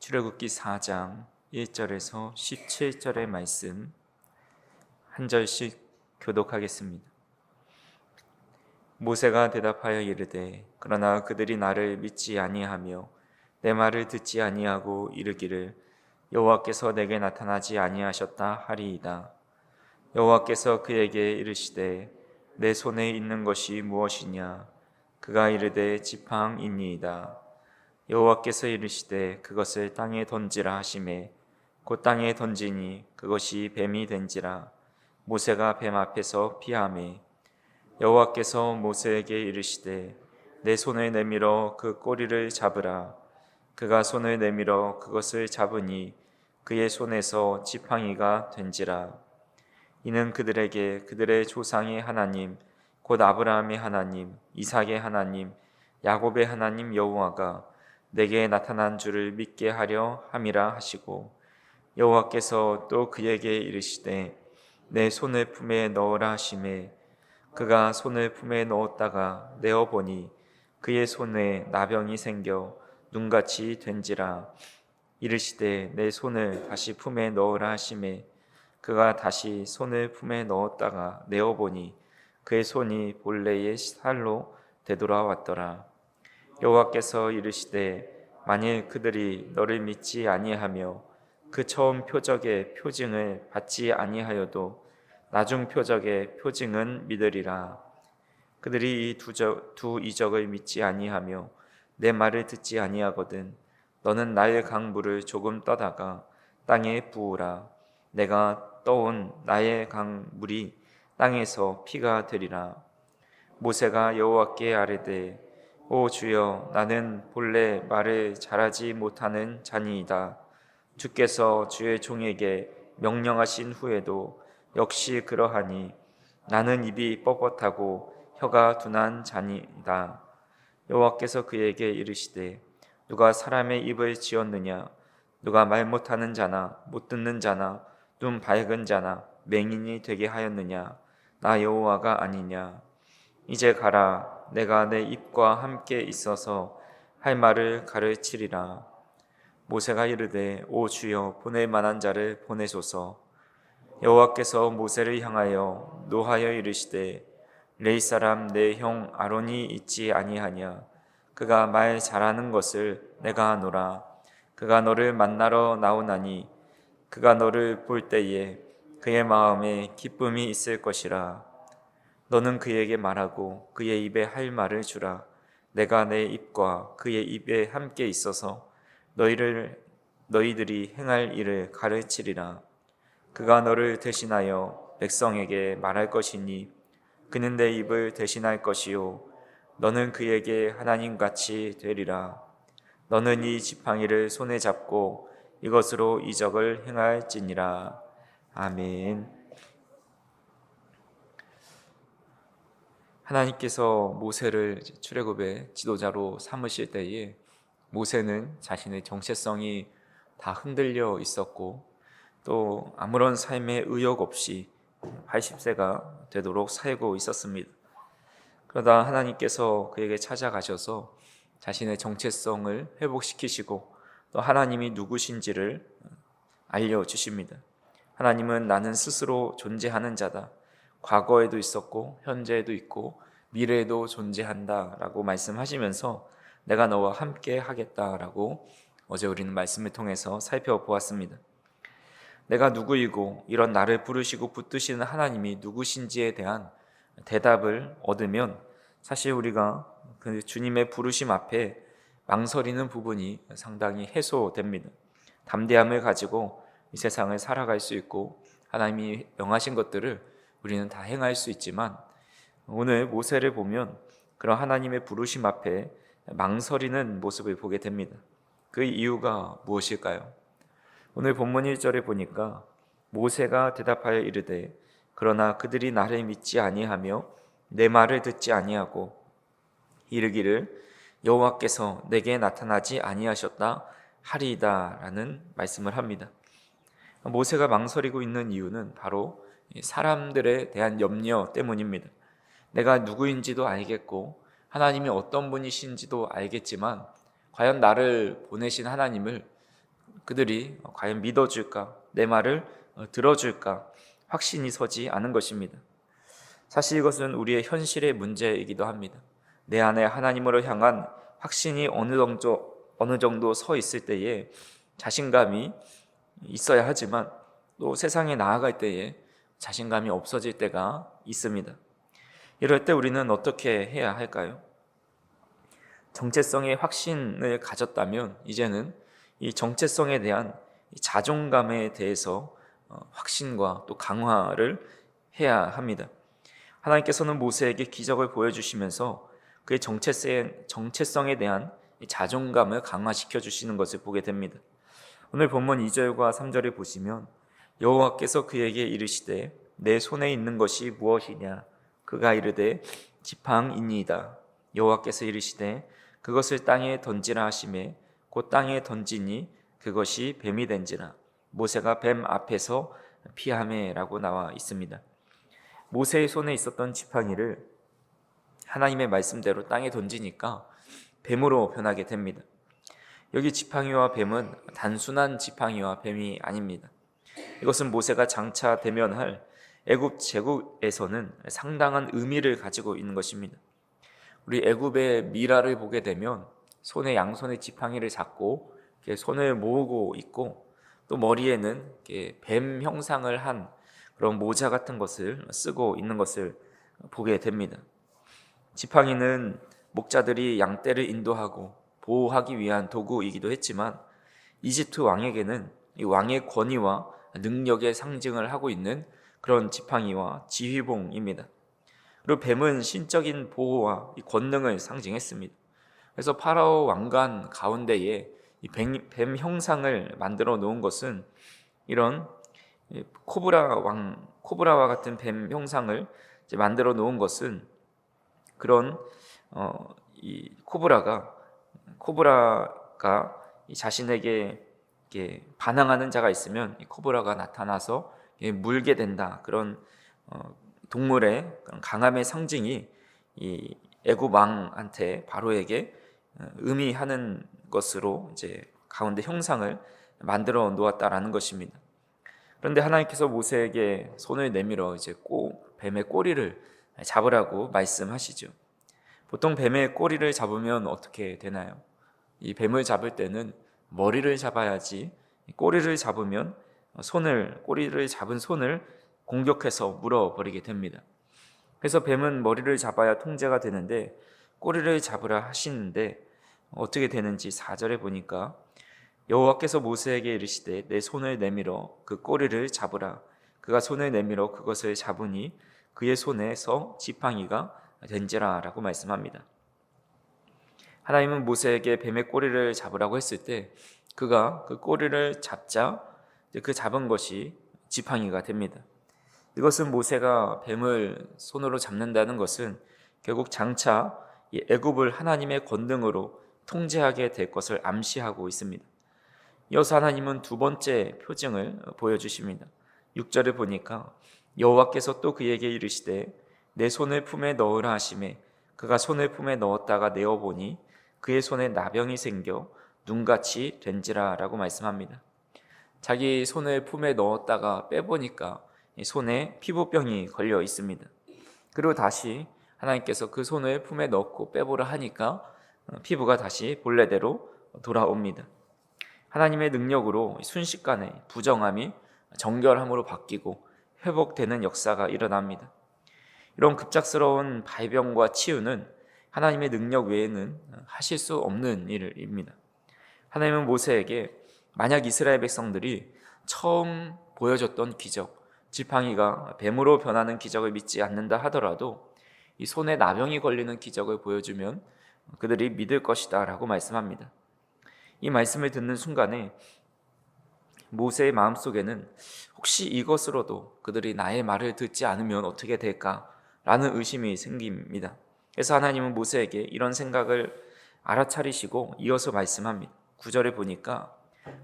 출애굽기 4장 1절에서 17절의 말씀 한 절씩 교독하겠습니다. 모세가 대답하여 이르되 그러나 그들이 나를 믿지 아니하며 내 말을 듣지 아니하고 이르기를 여호와께서 내게 나타나지 아니하셨다 하리이다. 여호와께서 그에게 이르시되 내 손에 있는 것이 무엇이냐? 그가 이르되 지팡이니이다. 여호와께서 이르시되 그것을 땅에 던지라 하시매 곧 땅에 던지니 그것이 뱀이 된지라. 모세가 뱀 앞에서 피하매 여호와께서 모세에게 이르시되 내 손을 내밀어 그 꼬리를 잡으라. 그가 손을 내밀어 그것을 잡으니 그의 손에서 지팡이가 된지라. 이는 그들에게 그들의 조상의 하나님 곧 아브라함의 하나님 이삭의 하나님 야곱의 하나님 여호와가 내게 나타난 줄을 믿게 하려 함이라 하시고, 여호와께서 또 그에게 이르시되 내 손을 품에 넣으라 하시매 그가 손을 품에 넣었다가 내어 보니 그의 손에 나병이 생겨 눈같이 된지라. 이르시되 내 손을 다시 품에 넣으라 하시매 그가 다시 손을 품에 넣었다가 내어 보니 그의 손이 본래의 살로 되돌아왔더라. 여호와께서 이르시되 만일 그들이 너를 믿지 아니하며 그 처음 표적의 표징을 받지 아니하여도 나중 표적의 표징은 믿으리라. 그들이 이 두 이적을 믿지 아니하며 내 말을 듣지 아니하거든 너는 나의 강물을 조금 떠다가 땅에 부으라. 내가 떠온 나의 강물이 땅에서 피가 되리라. 모세가 여호와께 아뢰되 오 주여, 나는 본래 말을 잘하지 못하는 자니이다. 주께서 주의 종에게 명령하신 후에도 역시 그러하니 나는 입이 뻣뻣하고 혀가 둔한 자니이다. 여호와께서 그에게 이르시되 누가 사람의 입을 지었느냐? 누가 말 못하는 자나 못 듣는 자나 눈 밝은 자나 맹인이 되게 하였느냐? 나 여호와가 아니냐? 이제 가라. 내가 내 입과 함께 있어서 할 말을 가르치리라. 모세가 이르되 오 주여, 보낼 만한 자를 보내소서. 여호와께서 모세를 향하여 노하여 이르시되 레위 사람 내 형 아론이 있지 아니하냐? 그가 말 잘하는 것을 내가 아노라. 그가 너를 만나러 나오나니 그가 너를 볼 때에 그의 마음에 기쁨이 있을 것이라. 너는 그에게 말하고 그의 입에 할 말을 주라. 내가 내 입과 그의 입에 함께 있어서 너희들이 행할 일을 가르치리라. 그가 너를 대신하여 백성에게 말할 것이니 그는 내 입을 대신할 것이요 너는 그에게 하나님같이 되리라. 너는 이 지팡이를 손에 잡고 이것으로 이적을 행할지니라. 아멘. 하나님께서 모세를 출애굽의 지도자로 삼으실 때에 모세는 자신의 정체성이 다 흔들려 있었고 또 아무런 삶의 의욕 없이 80세가 되도록 살고 있었습니다. 그러다 하나님께서 그에게 찾아가셔서 자신의 정체성을 회복시키시고 또 하나님이 누구신지를 알려주십니다. 하나님은 나는 스스로 존재하는 자다. 과거에도 있었고 현재에도 있고 미래에도 존재한다 라고 말씀하시면서 내가 너와 함께 하겠다라고 어제 우리는 말씀을 통해서 살펴보았습니다. 내가 누구이고 이런 나를 부르시고 붙드시는 하나님이 누구신지에 대한 대답을 얻으면 사실 우리가 그 주님의 부르심 앞에 망설이는 부분이 상당히 해소됩니다. 담대함을 가지고 이 세상을 살아갈 수 있고 하나님이 명하신 것들을 우리는 다 행할 수 있지만 오늘 모세를 보면 그런 하나님의 부르심 앞에 망설이는 모습을 보게 됩니다. 그 이유가 무엇일까요? 오늘 본문 1절에 보니까 모세가 대답하여 이르되 그러나 그들이 나를 믿지 아니하며 내 말을 듣지 아니하고 이르기를 여호와께서 내게 나타나지 아니하셨다 하리이다 라는 말씀을 합니다. 모세가 망설이고 있는 이유는 바로 사람들에 대한 염려 때문입니다. 내가 누구인지도 알겠고 하나님이 어떤 분이신지도 알겠지만 과연 나를 보내신 하나님을 그들이 과연 믿어줄까, 내 말을 들어줄까 확신이 서지 않은 것입니다. 사실 이것은 우리의 현실의 문제이기도 합니다. 내 안에 하나님으로 향한 확신이 어느 정도 서 있을 때에 자신감이 있어야 하지만 또 세상에 나아갈 때에 자신감이 없어질 때가 있습니다. 이럴 때 우리는 어떻게 해야 할까요? 정체성의 확신을 가졌다면 이제는 이 정체성에 대한 자존감에 대해서 확신과 또 강화를 해야 합니다. 하나님께서는 모세에게 기적을 보여주시면서 그의 정체성에 대한 자존감을 강화시켜 주시는 것을 보게 됩니다. 오늘 본문 2절과 3절을 보시면 여호와께서 그에게 이르시되 내 손에 있는 것이 무엇이냐? 그가 이르되 지팡이니이다. 여호와께서 이르시되 그것을 땅에 던지라 하시매 곧 땅에 던지니 그것이 뱀이 된지라. 모세가 뱀 앞에서 피하매라고 나와 있습니다. 모세의 손에 있었던 지팡이를 하나님의 말씀대로 땅에 던지니까 뱀으로 변하게 됩니다. 여기 지팡이와 뱀은 단순한 지팡이와 뱀이 아닙니다. 이것은 모세가 장차 대면할 애굽 제국에서는 상당한 의미를 가지고 있는 것입니다. 우리 애굽의 미라를 보게 되면 손에 양손에 지팡이를 잡고 손을 모으고 있고 또 머리에는 뱀 형상을 한 그런 모자 같은 것을 쓰고 있는 것을 보게 됩니다. 지팡이는 목자들이 양떼를 인도하고 보호하기 위한 도구이기도 했지만 이집트 왕에게는 이 왕의 권위와 능력의 상징을 하고 있는 그런 지팡이와 지휘봉입니다. 그리고 뱀은 신적인 보호와 이 권능을 상징했습니다. 그래서 파라오 왕관 가운데에 이 뱀 형상을 만들어 놓은 것은 이런 코브라와 같은 뱀 형상을 만들어 놓은 것은 그런 이 코브라가 이 자신에게 반항하는 자가 있으면 이 코브라가 나타나서 물게 된다. 그런 동물의 강함의 상징이 이 애굽 왕한테 바로에게 의미하는 것으로 이제 가운데 형상을 만들어 놓았다라는 것입니다. 그런데 하나님께서 모세에게 손을 내밀어 이제 뱀의 꼬리를 잡으라고 말씀하시죠. 보통 뱀의 꼬리를 잡으면 어떻게 되나요? 이 뱀을 잡을 때는 머리를 잡아야지 꼬리를 잡으면 꼬리를 잡은 손을 공격해서 물어버리게 됩니다. 그래서 뱀은 머리를 잡아야 통제가 되는데 꼬리를 잡으라 하시는데 어떻게 되는지 4절에 보니까 여호와께서 모세에게 이르시되 내 손을 내밀어 그 꼬리를 잡으라. 그가 손을 내밀어 그것을 잡으니 그의 손에서 지팡이가 된지라 라고 말씀합니다. 하나님은 모세에게 뱀의 꼬리를 잡으라고 했을 때 그가 그 꼬리를 잡자 그 잡은 것이 지팡이가 됩니다. 이것은 모세가 뱀을 손으로 잡는다는 것은 결국 장차 이 애굽을 하나님의 권능으로 통제하게 될 것을 암시하고 있습니다. 이어서 하나님은 두 번째 표징을 보여주십니다. 6절을 보니까 여호와께서 또 그에게 이르시되 내 손을 품에 넣으라 하시매 그가 손을 품에 넣었다가 내어보니 그의 손에 나병이 생겨 눈같이 된지라 라고 말씀합니다. 자기 손을 품에 넣었다가 빼보니까 손에 피부병이 걸려 있습니다. 그리고 다시 하나님께서 그 손을 품에 넣고 빼보라 하니까 피부가 다시 본래대로 돌아옵니다. 하나님의 능력으로 순식간에 부정함이 정결함으로 바뀌고 회복되는 역사가 일어납니다. 이런 급작스러운 발병과 치유는 하나님의 능력 외에는 하실 수 없는 일입니다. 하나님은 모세에게 만약 이스라엘 백성들이 처음 보여줬던 기적, 지팡이가 뱀으로 변하는 기적을 믿지 않는다 하더라도 이 손에 나병이 걸리는 기적을 보여주면 그들이 믿을 것이다 라고 말씀합니다. 이 말씀을 듣는 순간에 모세의 마음속에는 혹시 이것으로도 그들이 나의 말을 듣지 않으면 어떻게 될까라는 의심이 생깁니다. 그래서 하나님은 모세에게 이런 생각을 알아차리시고 이어서 말씀합니다. 9절에 보니까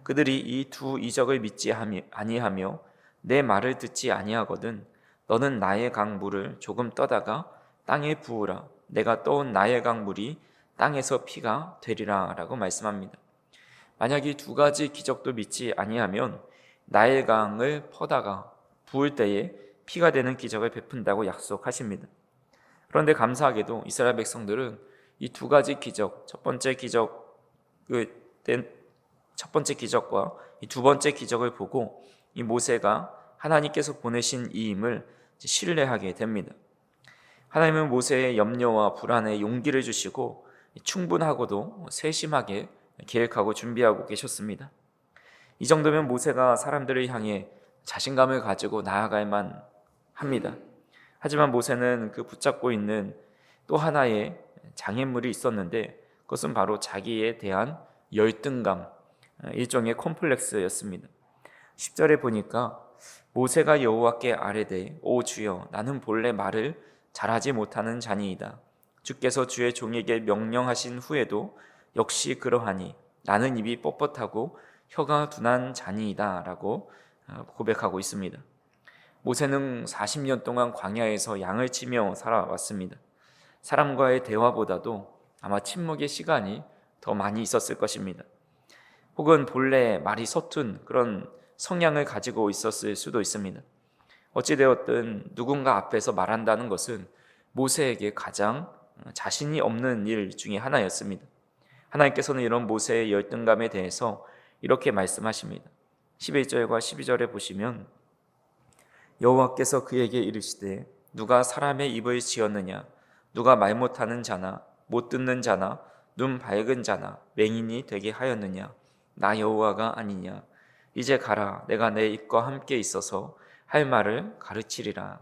그들이 이 두 이적을 믿지 아니하며 내 말을 듣지 아니하거든 너는 나의 강물을 조금 떠다가 땅에 부으라. 내가 떠온 나의 강물이 땅에서 피가 되리라 라고 말씀합니다. 만약 이 두 가지 기적도 믿지 아니하면 나일강을 퍼다가 부을 때에 피가 되는 기적을 베푼다고 약속하십니다. 그런데 감사하게도 이스라엘 백성들은 이 두 가지 기적, 첫 번째 기적과 이 두 번째 기적을 보고 이 모세가 하나님께서 보내신 이임을 신뢰하게 됩니다. 하나님은 모세의 염려와 불안에 용기를 주시고 충분하고도 세심하게 계획하고 준비하고 계셨습니다. 이 정도면 모세가 사람들을 향해 자신감을 가지고 나아갈만 합니다. 하지만 모세는 그 붙잡고 있는 또 하나의 장애물이 있었는데 그것은 바로 자기에 대한 열등감, 일종의 콤플렉스였습니다. 10절에 보니까 모세가 여호와께 아뢰되 오 주여 나는 본래 말을 잘하지 못하는 자니이다. 주께서 주의 종에게 명령하신 후에도 역시 그러하니 나는 입이 뻣뻣하고 혀가 둔한 자니이다 라고 고백하고 있습니다. 모세는 40년 동안 광야에서 양을 치며 살아왔습니다. 사람과의 대화보다도 아마 침묵의 시간이 더 많이 있었을 것입니다. 혹은 본래 말이 서툰 그런 성향을 가지고 있었을 수도 있습니다. 어찌되었든 누군가 앞에서 말한다는 것은 모세에게 가장 자신이 없는 일 중에 하나였습니다. 하나님께서는 이런 모세의 열등감에 대해서 이렇게 말씀하십니다. 11절과 12절에 보시면 여호와께서 그에게 이르시되 누가 사람의 입을 지었느냐 누가 말 못하는 자나 못 듣는 자나 눈 밝은 자나 맹인이 되게 하였느냐 나 여호와가 아니냐 이제 가라 내가 내 입과 함께 있어서 할 말을 가르치리라.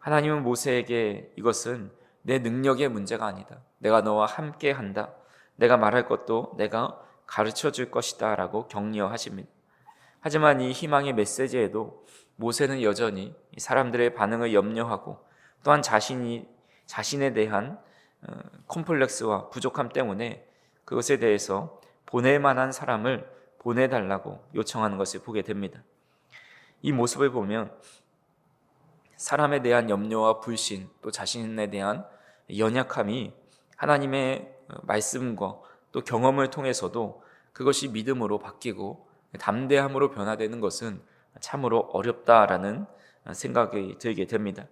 하나님은 모세에게 이것은 내 능력의 문제가 아니다. 내가 너와 함께 한다. 내가 말할 것도 내가 가르쳐 줄 것이다 라고 격려하십니다. 하지만 이 희망의 메시지에도 모세는 여전히 사람들의 반응을 염려하고 또한 자신에 대한 콤플렉스와 부족함 때문에 그것에 대해서 보낼 만한 사람을 보내달라고 요청하는 것을 보게 됩니다. 이 모습을 보면 사람에 대한 염려와 불신 또 자신에 대한 연약함이 하나님의 말씀과 또 경험을 통해서도 그것이 믿음으로 바뀌고 담대함으로 변화되는 것은 참으로 어렵다라는 생각이 들게 됩니다.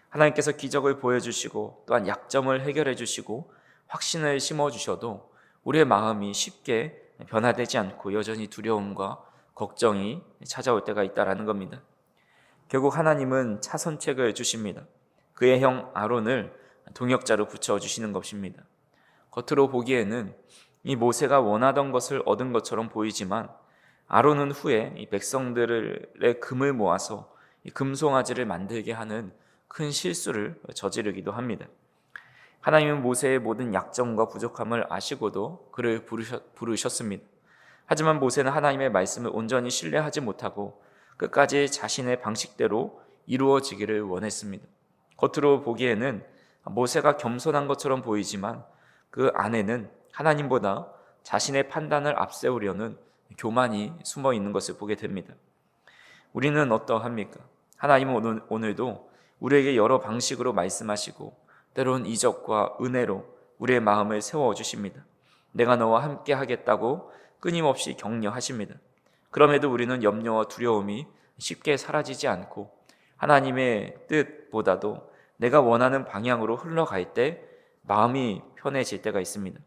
하나님께서 기적을 보여주시고 또한 약점을 해결해 주시고 확신을 심어주셔도 우리의 마음이 쉽게 변화되지 않고 여전히 두려움과 걱정이 찾아올 때가 있다라는 겁니다. 결국 하나님은 차선책을 주십니다. 그의 형 아론을 동역자로 붙여주시는 것입니다. 겉으로 보기에는 이 모세가 원하던 것을 얻은 것처럼 보이지만 아론은 후에 이 백성들의 금을 모아서 이 금송아지를 만들게 하는 큰 실수를 저지르기도 합니다. 하나님은 모세의 모든 약점과 부족함을 아시고도 그를 부르셨습니다. 하지만 모세는 하나님의 말씀을 온전히 신뢰하지 못하고 끝까지 자신의 방식대로 이루어지기를 원했습니다. 겉으로 보기에는 모세가 겸손한 것처럼 보이지만 그 안에는 하나님보다 자신의 판단을 앞세우려는 교만이 숨어 있는 것을 보게 됩니다. 우리는 어떠합니까? 하나님은 오늘도 우리에게 여러 방식으로 말씀하시고 때로는 이적과 은혜로 우리의 마음을 세워주십니다. 내가 너와 함께 하겠다고 끊임없이 격려하십니다. 그럼에도 우리는 염려와 두려움이 쉽게 사라지지 않고 하나님의 뜻보다도 내가 원하는 방향으로 흘러갈 때 마음이 편해질 때가 있습니다.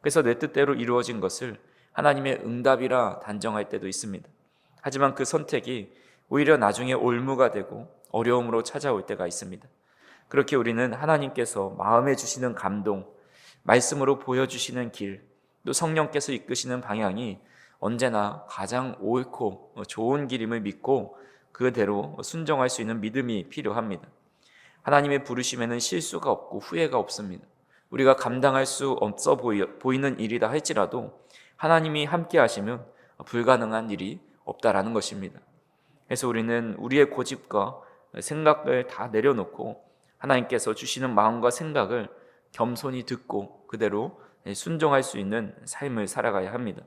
그래서 내 뜻대로 이루어진 것을 하나님의 응답이라 단정할 때도 있습니다. 하지만 그 선택이 오히려 나중에 올무가 되고 어려움으로 찾아올 때가 있습니다. 그렇게 우리는 하나님께서 마음에 주시는 감동, 말씀으로 보여주시는 길, 또 성령께서 이끄시는 방향이 언제나 가장 옳고 좋은 길임을 믿고 그대로 순종할 수 있는 믿음이 필요합니다. 하나님의 부르심에는 실수가 없고 후회가 없습니다. 우리가 감당할 수 없어 보이는 일이다 할지라도 하나님이 함께 하시면 불가능한 일이 없다라는 것입니다. 그래서 우리는 우리의 고집과 생각을 다 내려놓고 하나님께서 주시는 마음과 생각을 겸손히 듣고 그대로 순종할 수 있는 삶을 살아가야 합니다.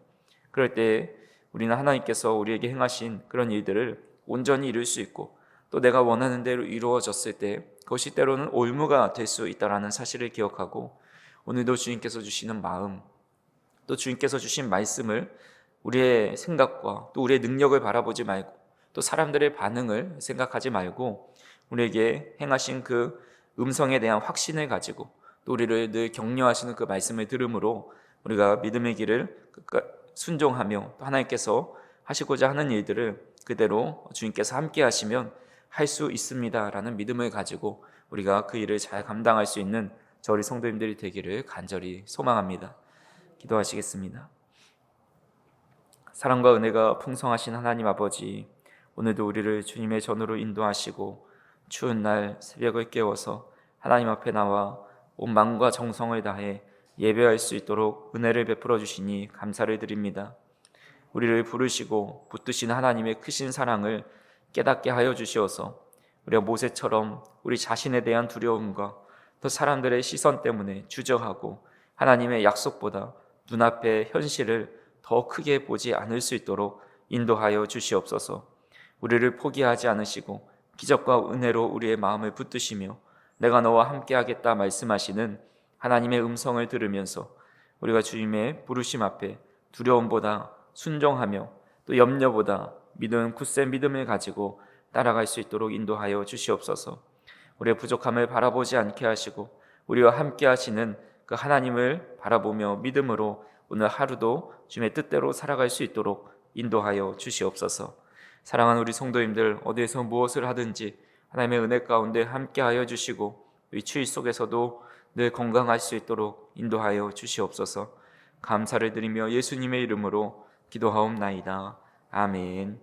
그럴 때 우리는 하나님께서 우리에게 행하신 그런 일들을 온전히 이룰 수 있고 또 내가 원하는 대로 이루어졌을 때 그것이 때로는 올무가 될 수 있다는 사실을 기억하고 오늘도 주님께서 주시는 마음, 또 주님께서 주신 말씀을 우리의 생각과 또 우리의 능력을 바라보지 말고 또 사람들의 반응을 생각하지 말고 우리에게 행하신 그 음성에 대한 확신을 가지고 또 우리를 늘 격려하시는 그 말씀을 들음으로 우리가 믿음의 길을 순종하며 또 하나님께서 하시고자 하는 일들을 그대로 주님께서 함께 하시면 할 수 있습니다라는 믿음을 가지고 우리가 그 일을 잘 감당할 수 있는 저희 성도님들이 되기를 간절히 소망합니다. 기도하시겠습니다. 사랑과 은혜가 풍성하신 하나님 아버지, 오늘도 우리를 주님의 전으로 인도하시고 추운 날 새벽을 깨워서 하나님 앞에 나와 온 마음과 정성을 다해 예배할 수 있도록 은혜를 베풀어 주시니 감사를 드립니다. 우리를 부르시고 붙드신 하나님의 크신 사랑을 깨닫게 하여 주시어서 우리가 모세처럼 우리 자신에 대한 두려움과 또 사람들의 시선 때문에 주저하고 하나님의 약속보다 눈앞의 현실을 더 크게 보지 않을 수 있도록 인도하여 주시옵소서. 우리를 포기하지 않으시고 기적과 은혜로 우리의 마음을 붙드시며 내가 너와 함께하겠다 말씀하시는 하나님의 음성을 들으면서 우리가 주님의 부르심 앞에 두려움보다 순종하며 또 염려보다 믿음, 굳센 믿음을 가지고 따라갈 수 있도록 인도하여 주시옵소서. 우리의 부족함을 바라보지 않게 하시고 우리와 함께 하시는 그 하나님을 바라보며 믿음으로 오늘 하루도 주님의 뜻대로 살아갈 수 있도록 인도하여 주시옵소서. 사랑하는 우리 성도님들, 어디에서 무엇을 하든지 하나님의 은혜 가운데 함께하여 주시고 이 추위 속에서도 늘 건강할 수 있도록 인도하여 주시옵소서. 감사를 드리며 예수님의 이름으로 기도하옵나이다. 아멘.